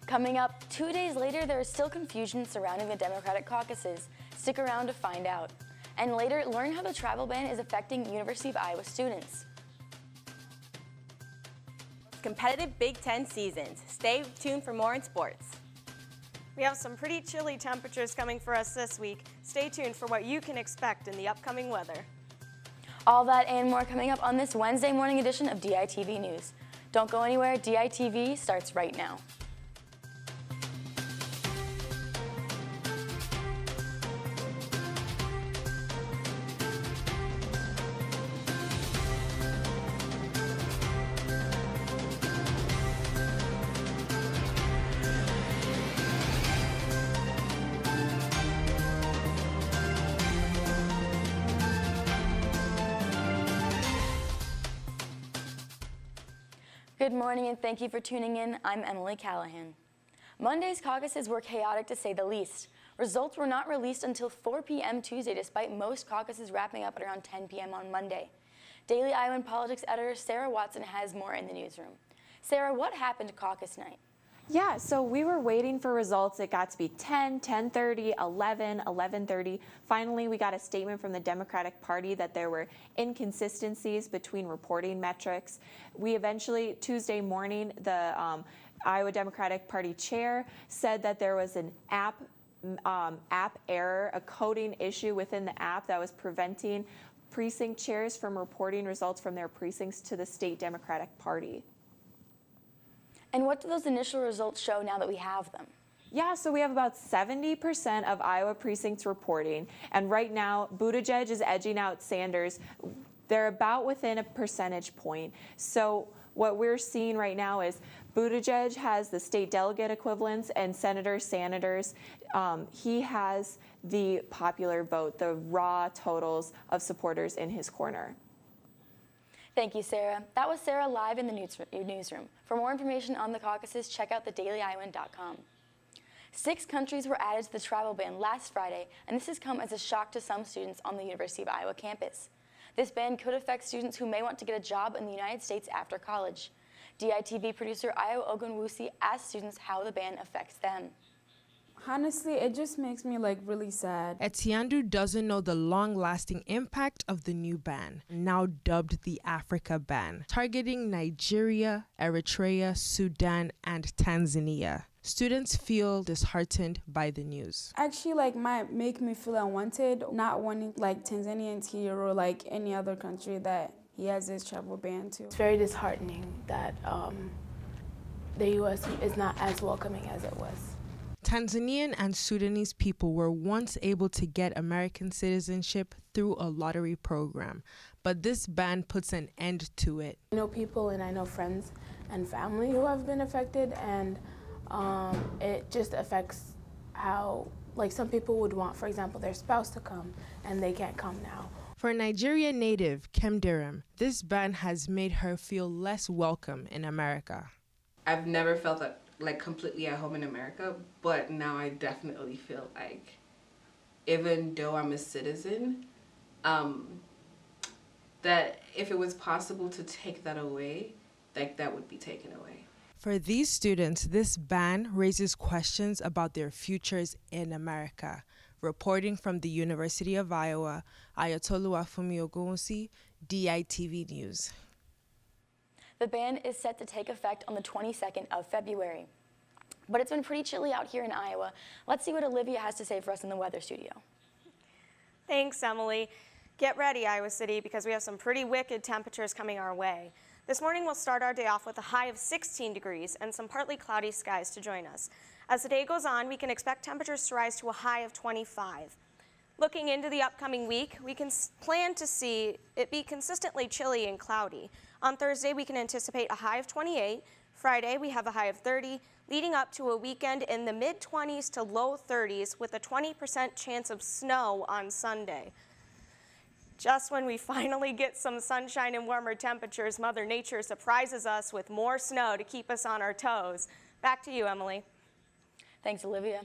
Coming up, 2 days later, there is still confusion surrounding the Democratic caucuses. Stick around to find out. And later, learn how the travel ban is affecting University of Iowa students. Competitive Big Ten seasons. Stay tuned for more in sports. We have some pretty chilly temperatures coming for us this week. Stay tuned for what you can expect in the upcoming weather. All that and more coming up on this Wednesday morning edition of DITV News. Don't go anywhere, DITV starts right now. Good morning and thank you for tuning in. I'm Emily Callahan. Monday's caucuses were chaotic to say the least. Results were not released until 4 p.m. Tuesday despite most caucuses wrapping up at around 10 p.m. on Monday. Daily Iowan Politics editor Sarah Watson has more in the newsroom. Sarah, what happened to caucus night? Yeah, so we were waiting for results. It got to be 10, 10:30, 11, 11:30. Finally, we got a statement from the Democratic Party that there were inconsistencies between reporting metrics. We eventually, Tuesday morning, the Iowa Democratic Party chair said that there was an app error, a coding issue within the app that was preventing precinct chairs from reporting results from their precincts to the state Democratic Party. And what do those initial results show now that we have them? Yeah, so we have about 70% of Iowa precincts reporting, and right now Buttigieg is edging out Sanders. They're about within a percentage point. So what we're seeing right now is Buttigieg has the state delegate equivalents and Senator Sanders. He has the popular vote, the raw totals of supporters in his corner. Thank you, Sarah. That was Sarah live in the newsroom. For more information on the caucuses, check out theDailyIowan.com. 6 countries were added to the travel ban last Friday, and this has come as a shock to some students on the University of Iowa campus. This ban could affect students who may want to get a job in the United States after college. DITV producer Ayo Ogunwusi asked students how the ban affects them. Honestly, it just makes me really sad. Etiandu doesn't know the long-lasting impact of the new ban, now dubbed the Africa ban, targeting Nigeria, Eritrea, Sudan, and Tanzania. Students feel disheartened by the news. Actually, might make me feel unwanted, not wanting Tanzania to hear or any other country that he has this travel ban to. It's very disheartening that the U.S. is not as welcoming as it was. Tanzanian and Sudanese people were once able to get American citizenship through a lottery program, but this ban puts an end to it. I know people and I know friends and family who have been affected, and it just affects how, some people would want, for example, their spouse to come, and they can't come now. For Nigeria native Kem Durham, this ban has made her feel less welcome in America. I've never felt that completely at home in America, but now I definitely feel like, even though I'm a citizen, that if it was possible to take that away, that would be taken away. For these students, this ban raises questions about their futures in America. Reporting from the University of Iowa, Ayatollah Afumi Ogunwusi, DITV News. The ban is set to take effect on the 22nd of February. But it's been pretty chilly out here in Iowa. Let's see what Olivia has to say for us in the weather studio. Thanks, Emily. Get ready, Iowa City, because we have some pretty wicked temperatures coming our way. This morning we'll start our day off with a high of 16 degrees and some partly cloudy skies to join us. As the day goes on, we can expect temperatures to rise to a high of 25. Looking into the upcoming week, we can plan to see it be consistently chilly and cloudy. On Thursday, we can anticipate a high of 28. Friday, we have a high of 30, leading up to a weekend in the mid-20s to low 30s with a 20% chance of snow on Sunday. Just when we finally get some sunshine and warmer temperatures, Mother Nature surprises us with more snow to keep us on our toes. Back to you, Emily. Thanks, Olivia.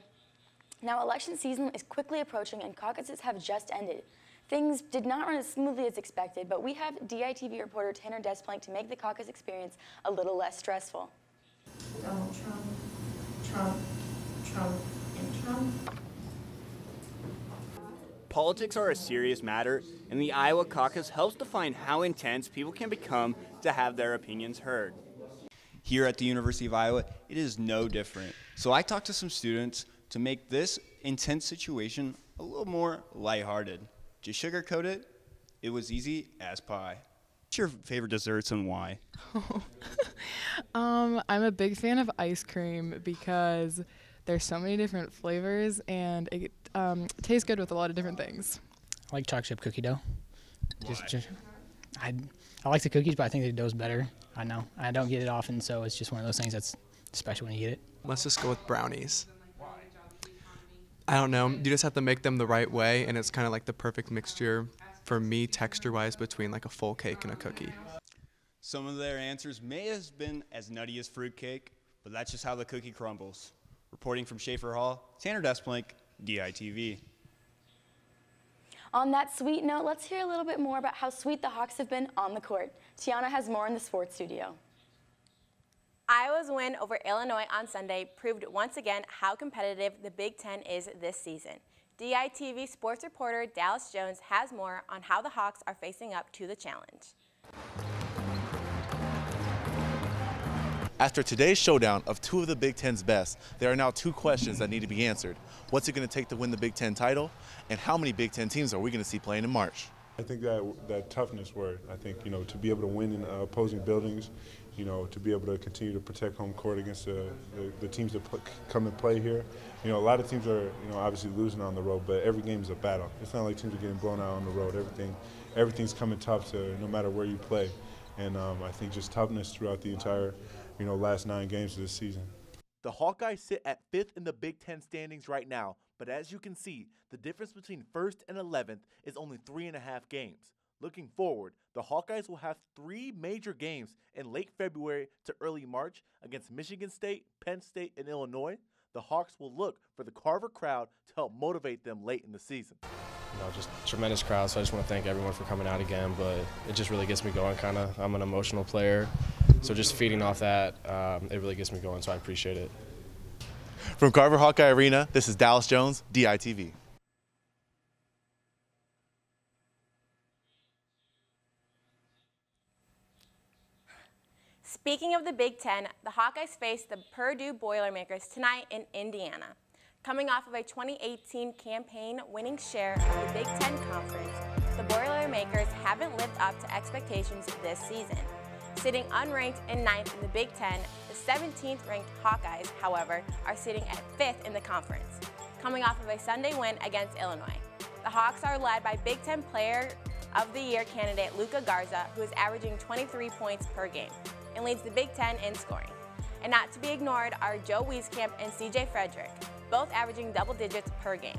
Now, election season is quickly approaching and caucuses have just ended. Things did not run as smoothly as expected, but we have DITV reporter Tanner Desplank to make the caucus experience a little less stressful. Donald Trump Trump, Trump, and Trump. Politics are a serious matter, and the Iowa caucus helps define how intense people can become to have their opinions heard. Here at the University of Iowa, it is no different. So I talked to some students to make this intense situation a little more lighthearted. To sugarcoat it, it was easy as pie. What's your favorite desserts and why? I'm a big fan of ice cream because there's so many different flavors and it tastes good with a lot of different things. I like chocolate chip cookie dough. I like the cookies, but I think the dough's better. I know. I don't get it often, so it's just one of those things that's special when you get it. Let's just go with brownies. I don't know. You just have to make them the right way, and it's kind of like the perfect mixture for me, texture-wise, between like a full cake and a cookie. Some of their answers may have been as nutty as fruitcake, but that's just how the cookie crumbles. Reporting from Schaefer Hall, Tanner Desplink, DITV. On that sweet note, let's hear a little bit more about how sweet the Hawks have been on the court. Tiana has more in the sports studio. Iowa's win over Illinois on Sunday proved once again how competitive the Big Ten is this season. DITV sports reporter Dallas Jones has more on how the Hawks are facing up to the challenge. After today's showdown of two of the Big Ten's best, there are now two questions that need to be answered. What's it going to take to win the Big Ten title? And how many Big Ten teams are we going to see playing in March? I think that toughness word, I think, to be able to win in opposing buildings, to be able to continue to protect home court against the teams that come and play here. A lot of teams are, obviously losing on the road, but every game is a battle. It's not like teams are getting blown out on the road. Everything's coming tough to no matter where you play. And I think just toughness throughout the entire, last 9 games of this season. The Hawkeyes sit at 5th in the Big Ten standings right now, but as you can see, the difference between 1st and 11th is only 3.5 games. Looking forward, the Hawkeyes will have 3 major games in late February to early March against Michigan State, Penn State, and Illinois. The Hawks will look for the Carver crowd to help motivate them late in the season. Just tremendous crowd, so I just want to thank everyone for coming out again, but it just really gets me going, kind of. I'm an emotional player, so just feeding off that, it really gets me going, so I appreciate it. From Carver Hawkeye Arena, this is Dallas Jones, DITV. Speaking of the Big Ten, the Hawkeyes face the Purdue Boilermakers tonight in Indiana. Coming off of a 2018 campaign winning share of the Big Ten Conference, the Boilermakers haven't lived up to expectations this season. Sitting unranked and 9th in the Big Ten, the 17th ranked Hawkeyes, however, are sitting at 5th in the conference, coming off of a Sunday win against Illinois. The Hawks are led by Big Ten Player of the Year candidate Luka Garza, who is averaging 23 points per game and leads the Big Ten in scoring. And not to be ignored are Joe Wieskamp and CJ Frederick, both averaging double digits per game.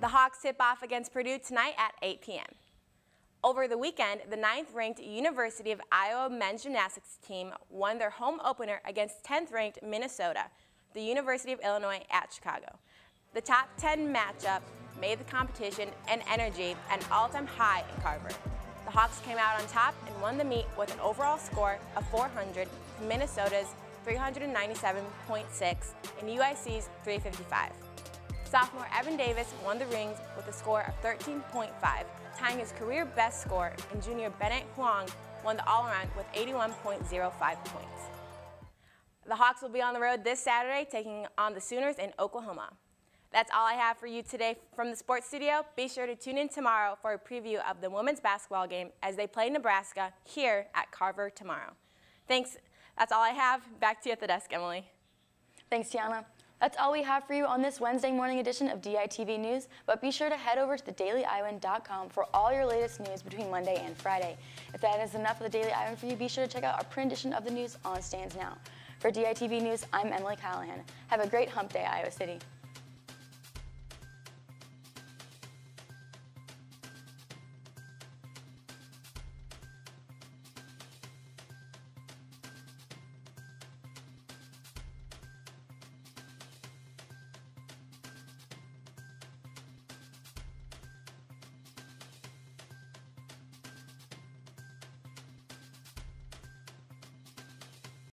The Hawks tip off against Purdue tonight at 8 p.m. Over the weekend, the 9th-ranked University of Iowa men's gymnastics team won their home opener against 10th-ranked Minnesota, the University of Illinois at Chicago. The top 10 matchup made the competition and energy an all-time high in Carver. The Hawks came out on top and won the meet with an overall score of 400 to Minnesota's 397.6 and UIC's 355. Sophomore Evan Davis won the rings with a score of 13.5, tying his career best score, and junior Bennett Huang won the all-around with 81.05 points. The Hawks will be on the road this Saturday, taking on the Sooners in Oklahoma. That's all I have for you today from the sports studio. Be sure to tune in tomorrow for a preview of the women's basketball game as they play Nebraska here at Carver tomorrow. Thanks. That's all I have. Back to you at the desk, Emily. Thanks, Tiana. That's all we have for you on this Wednesday morning edition of DITV News, but be sure to head over to thedailyiowan.com for all your latest news between Monday and Friday. If that is enough of the Daily Iowan for you, be sure to check out our print edition of the news on stands now. For DITV News, I'm Emily Callahan. Have a great hump day, Iowa City.